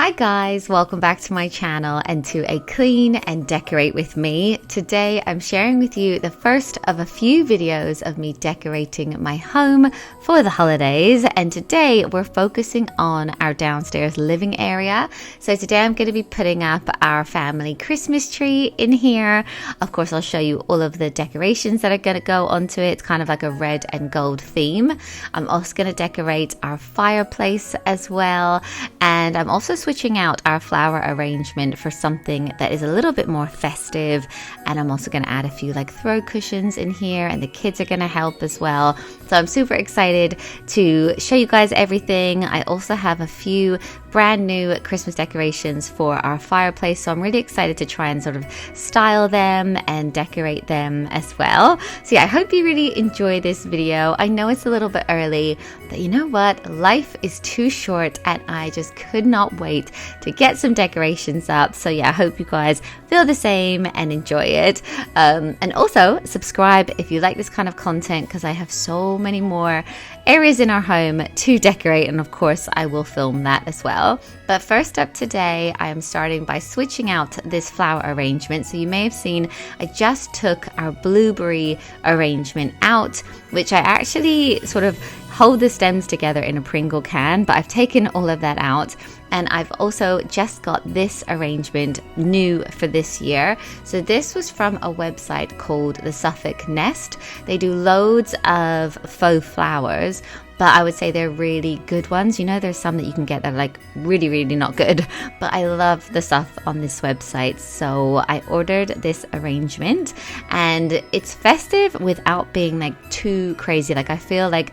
Hi guys, welcome back to my channel and to a clean and decorate with me. Today I'm sharing with you the first of a few videos of me decorating my home for the holidays, and today we're focusing on our downstairs living area. So today I'm going to be putting up our family Christmas tree in here. Of course I'll show you all of the decorations that are going to go onto it. It's kind of like a red and gold theme. I'm also going to decorate our fireplace as well, and I'm also switching out our flower arrangement for something that is a little bit more festive. And I'm also going to add a few like throw cushions in here, and the kids are going to help as well. So I'm super excited to show you guys everything. I also have a few brand new Christmas decorations for our fireplace, so I'm really excited to try and sort of style them and decorate them as well. So yeah, I hope you really enjoy this video. I know it's a little bit early, but you know what? Life is too short and I just could not wait to get some decorations up. So yeah, I hope you guys feel the same and enjoy it. And also subscribe if you like this kind of content, because I have so many more areas in our home to decorate, and of course I will film that as well. But first up today, I am starting by switching out this flower arrangement. So you may have seen I just took our blueberry arrangement out, which I actually sort of hold the stems together in a Pringle can, but I've taken all of that out. And I've also just got this arrangement new for this year. So this was from a website called the Suffolk Nest. They do loads of faux flowers, but I would say they're really good ones. You know, there's some that you can get that are like really, really not good, but I love the stuff on this website. So I ordered this arrangement, and it's festive without being like too crazy. Like I feel like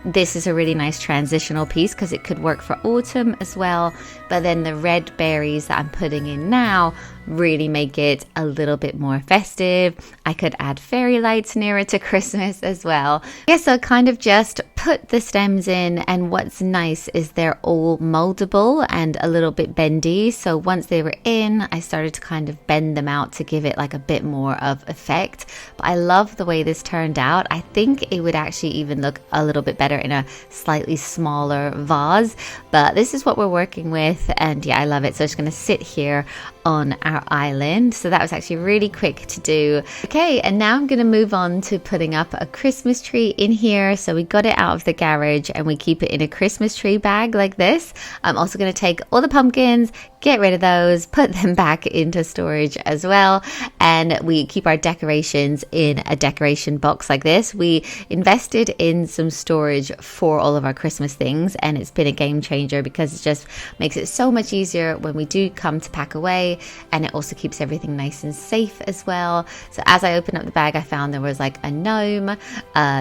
this is a really nice transitional piece because it could work for autumn as well. But then the red berries that I'm putting in now really make it a little bit more festive. I could add fairy lights nearer to Christmas as well. Yeah, so kind of just put the stems in, and what's nice is they're all moldable and a little bit bendy. So once they were in, I started to kind of bend them out to give it like a bit more of effect. But I love the way this turned out. I think it would actually even look a little bit better in a slightly smaller vase, but this is what we're working with, and yeah, I love it. So it's going to sit here on our island. So that was actually really quick to do. Okay, and now I'm going to move on to putting up a Christmas tree in here. So we got it out of the garage and we keep it in a Christmas tree bag like this. I'm also going to take all the pumpkins, get rid of those, put them back into storage as well, and we keep our decorations in a decoration box like this. We invested in some storage for all of our Christmas things, and it's been a game changer because it just makes it so much easier when we do come to pack away, and it also keeps everything nice and safe as well. So as I opened up the bag, I found there was like a gnome,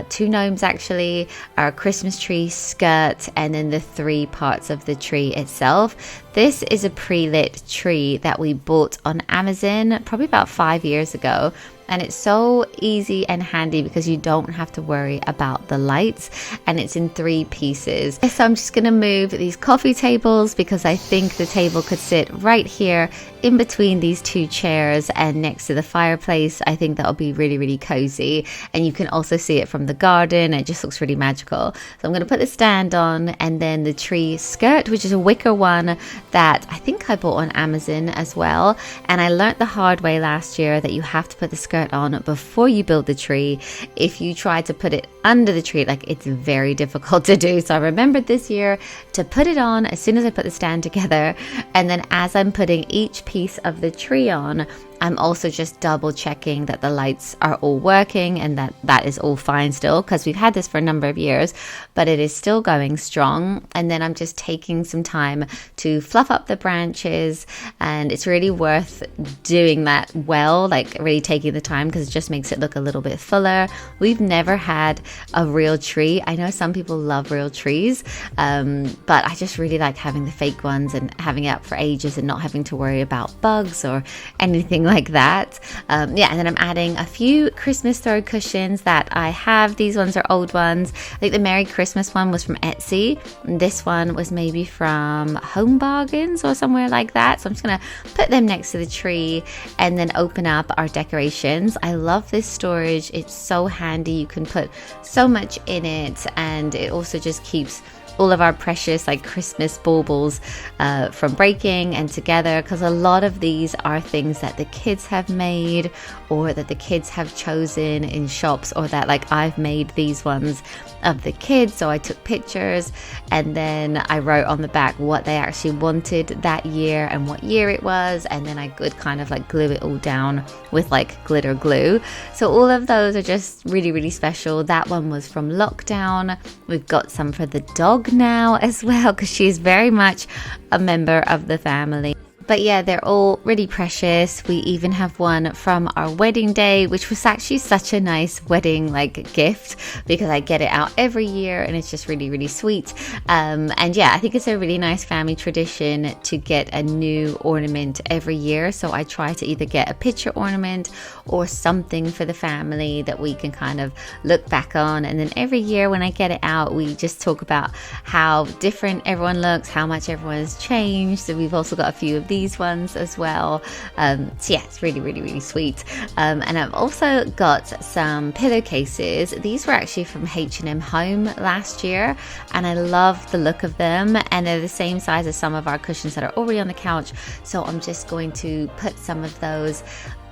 two gnomes actually, our Christmas tree skirt, and then the 3 parts of the tree itself. This is a pre-lit tree that we bought on Amazon probably about 5 years ago. And it's so easy and handy because you don't have to worry about the lights, and it's in 3 pieces. So I'm just going to move these coffee tables because I think the table could sit right here in between these 2 chairs and next to the fireplace. I think that'll be really, really cozy, and you can also see it from the garden. It just looks really magical. So I'm going to put the stand on, and then the tree skirt, which is a wicker one that I think I bought on Amazon as well. And I learned the hard way last year that you have to put the skirt on before you build the tree. If you try to put it under the tree, like, it's very difficult to do. So I remembered this year to put it on as soon as I put the stand together, and then as I'm putting each piece of the tree on, I'm also just double checking that the lights are all working and that is all fine still, because we've had this for a number of years, but it is still going strong. And then I'm just taking some time to fluff up the branches, and it's really worth doing that well, like really taking the time, because it just makes it look a little bit fuller. We've never had a real tree. I know some people love real trees, but I just really like having the fake ones and having it up for ages and not having to worry about bugs or anything like that. Yeah, and then I'm adding a few Christmas throw cushions that I have. These ones are old ones. I think the Merry Christmas one was from Etsy, and this one was maybe from Home Bargains or somewhere like that. So I'm just gonna put them next to the tree and then open up our decorations. I love this storage. It's so handy. You can put so much in it, and it also just keeps all of our precious like Christmas baubles from breaking and together, because a lot of these are things that the kids have made or that the kids have chosen in shops, or that like I've made these ones of the kids. So I took pictures and then I wrote on the back what they actually wanted that year and what year it was, and then I could kind of like glue it all down with like glitter glue. So all of those are just really, really special. That one was from lockdown. We've got some for the dog now as well, because she's very much a member of the family. But yeah, they're all really precious. We even have one from our wedding day, which was actually such a nice wedding like gift, because I get it out every year and it's just really, really sweet. And yeah, I think it's a really nice family tradition to get a new ornament every year. So I try to either get a picture ornament or something for the family that we can kind of look back on. And then every year when I get it out, we just talk about how different everyone looks, how much everyone's changed. So we've also got a few of these ones as well. So yeah, it's really, really, really sweet. And I've also got some pillowcases. These were actually from H&M Home last year, and I love the look of them, and they're the same size as some of our cushions that are already on the couch. So I'm just going to put some of those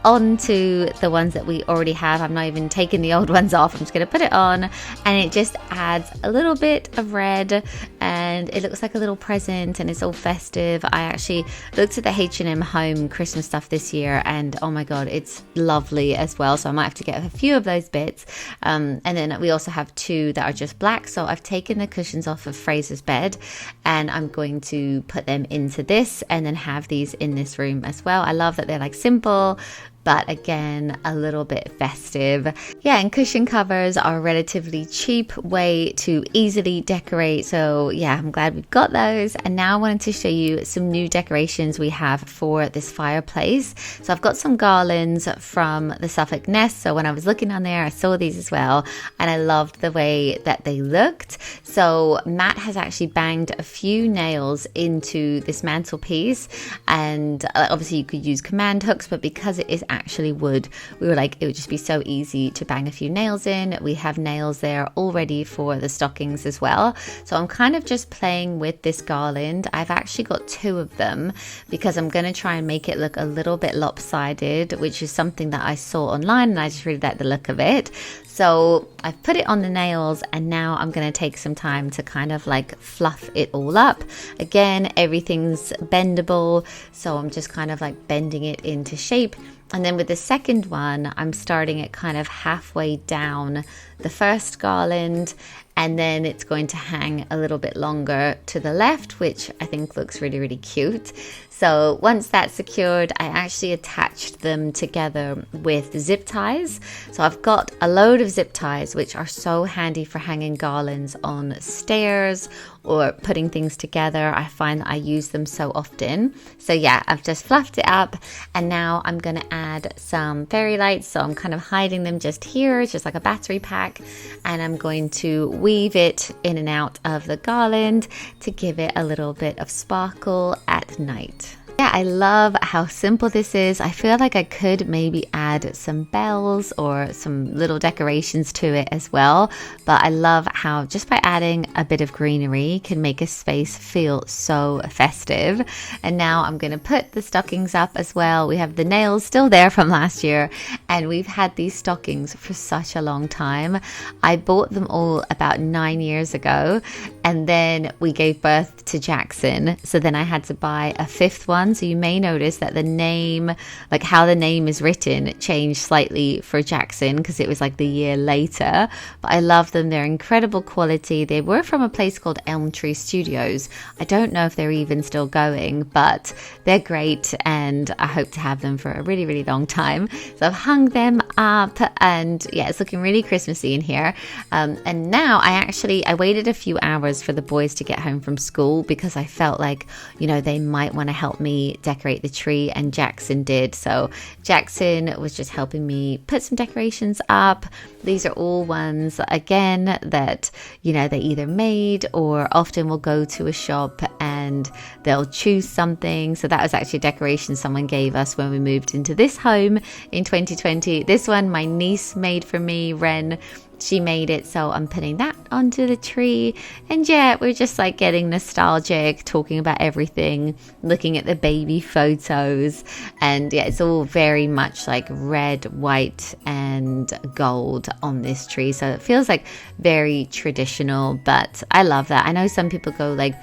onto the ones that we already have. I'm not even taking the old ones off. I'm just going to put it on, and it just adds a little bit of red, and it looks like a little present, and it's all festive. I actually looked at the H&M Home Christmas stuff this year, and oh my god, it's lovely as well. So I might have to get a few of those bits. And then we also have two that are just black. So I've taken the cushions off of Fraser's bed, and I'm going to put them into this, and then have these in this room as well. I love that they're like simple, but again, a little bit festive. Yeah, and cushion covers are a relatively cheap way to easily decorate. So yeah, I'm glad we've got those. And now I wanted to show you some new decorations we have for this fireplace. So I've got some garlands from the Suffolk Nest. So when I was looking on there, I saw these as well, and I loved the way that they looked. So Matt has actually banged a few nails into this mantelpiece, and obviously you could use command hooks, but because it is actually wood, we were like, it would just be so easy to bang a few nails in. We have nails there already for the stockings as well. So I'm kind of just playing with this garland. I've actually got two of them because I'm going to try and make it look a little bit lopsided, which is something that I saw online, and I just really like the look of it. So I've put it on the nails, and now I'm going to take some time to kind of like fluff it all up. Again, everything's bendable, so I'm just kind of like bending it into shape. And then with the second one, I'm starting it kind of halfway down the first garland, and then it's going to hang a little bit longer to the left, which I think looks really, really cute. So once that's secured, I actually attached them together with zip ties. So I've got a load of zip ties, which are so handy for hanging garlands on stairs or putting things together. I find that I use them so often. So yeah, I've just fluffed it up, and now I'm going to add some fairy lights. So I'm kind of hiding them just here. It's just like a battery pack, and I'm going to weave it in and out of the garland to give it a little bit of sparkle at night. Yeah, I love how simple this is. I feel like I could maybe add some bells or some little decorations to it as well. But I love how just by adding a bit of greenery can make a space feel so festive. And now I'm going to put the stockings up as well. We have the nails still there from last year, and we've had these stockings for such a long time. I bought them all about 9 years ago, and then we gave birth to Jackson. So then I had to buy a fifth one. So you may notice that the name, like how the name is written, changed slightly for Jackson because it was like the year later. But I love them. They're incredible quality. They were from a place called Elm Tree Studios. I don't know if they're even still going, but they're great, and I hope to have them for a really, really long time. So I've hung them up, and yeah, it's looking really Christmassy in here. And now I waited a few hours for the boys to get home from school because I felt like, you know, they might want to help me decorate the tree, and Jackson did. So Jackson was just helping me put some decorations up. These are all ones, again, that, you know, they either made or often will go to a shop and they'll choose something. So that was actually a decoration someone gave us when we moved into this home in 2020. This one my niece made for me, Ren, she made it, so I'm putting that onto the tree. And yeah, we're just like getting nostalgic, talking about everything, looking at the baby photos, and yeah, it's all very much like red, white and gold on this tree, so it feels like very traditional, but I love that. I know some people go like,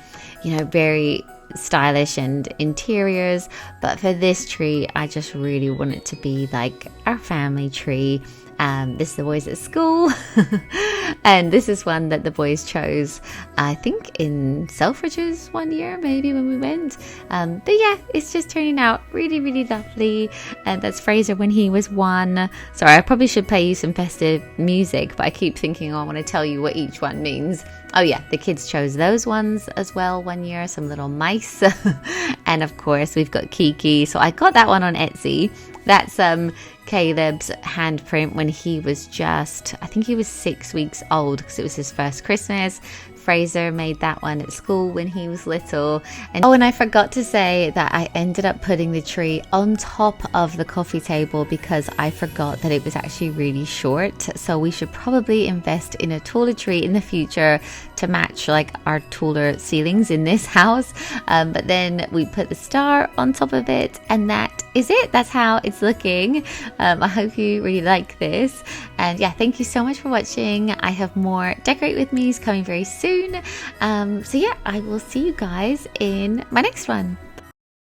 you know, very stylish and interiors, but for this tree I just really want it to be like our family tree. This is the boys at school and this is one that the boys chose, I think in Selfridges one year maybe when we went, but yeah, it's just turning out really, really lovely. And that's Fraser when he was 1. Sorry, I probably should play you some festive music, but I keep thinking, oh, I want to tell you what each one means. Oh yeah, the kids chose those ones as well one year, some little mice. And of course we've got Kiki, so I got that one on Etsy. That's Caleb's handprint when he was just, I think he was 6 weeks old, because it was his first Christmas. Fraser made that one at school when he was little. And I forgot to say that I ended up putting the tree on top of the coffee table because I forgot that it was actually really short. So we should probably invest in a taller tree in the future to match like our taller ceilings in this house. But then we put the star on top of it, and that is it. That's how it's looking. I hope you really like this. And yeah, thank you so much for watching. I have more Decorate With Me's coming very soon. So yeah, I will see you guys in my next one.